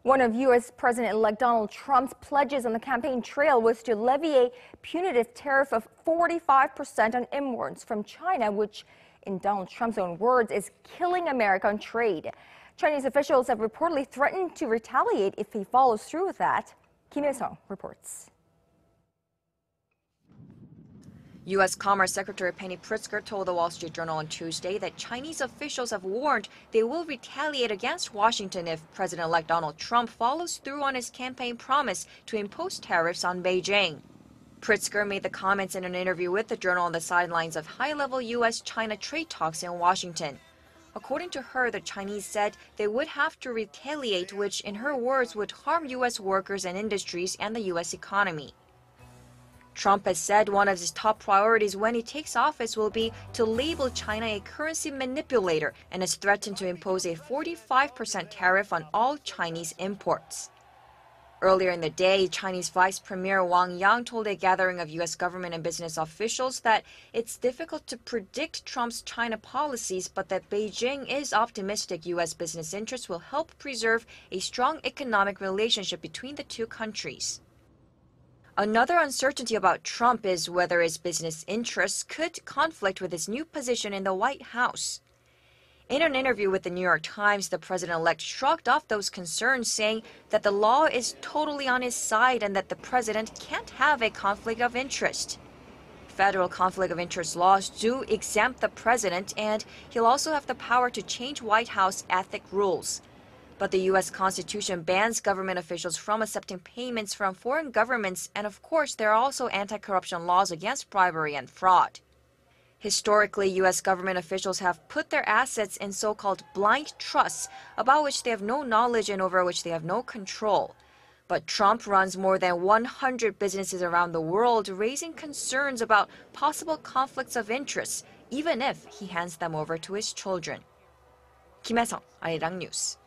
One of U.S. President-elect Donald Trump's pledges on the campaign trail was to levy a punitive tariff of 45% on imports from China, which, in Donald Trump's own words, is killing America on trade. Chinese officials have reportedly threatened to retaliate if he follows through with that. Kim Il-sung reports. U.S. Commerce Secretary Penny Pritzker told the Wall Street Journal on Tuesday that Chinese officials have warned they will retaliate against Washington if President-elect Donald Trump follows through on his campaign promise to impose tariffs on Beijing. Pritzker made the comments in an interview with the Journal on the sidelines of high-level U.S.-China trade talks in Washington. According to her, the Chinese said they would have to retaliate, which, in her words, would harm U.S. workers and industries and the U.S. economy. Trump has said one of his top priorities when he takes office will be to label China a currency manipulator and has threatened to impose a 45% tariff on all Chinese imports. Earlier in the day, Chinese Vice Premier Wang Yang told a gathering of U.S. government and business officials that it's difficult to predict Trump's China policies, but that Beijing is optimistic U.S. business interests will help preserve a strong economic relationship between the two countries. Another uncertainty about Trump is whether his business interests could conflict with his new position in the White House. In an interview with the New York Times, the president-elect shrugged off those concerns, saying that the law is totally on his side and that the president can't have a conflict of interest. Federal conflict of interest laws do exempt the president, and he'll also have the power to change White House ethic rules. But the U.S. Constitution bans government officials from accepting payments from foreign governments, and of course, there are also anti-corruption laws against bribery and fraud. Historically, U.S. government officials have put their assets in so-called blind trusts, about which they have no knowledge and over which they have no control. But Trump runs more than 100 businesses around the world, raising concerns about possible conflicts of interest, even if he hands them over to his children. Kim Il-sung, Arirang News.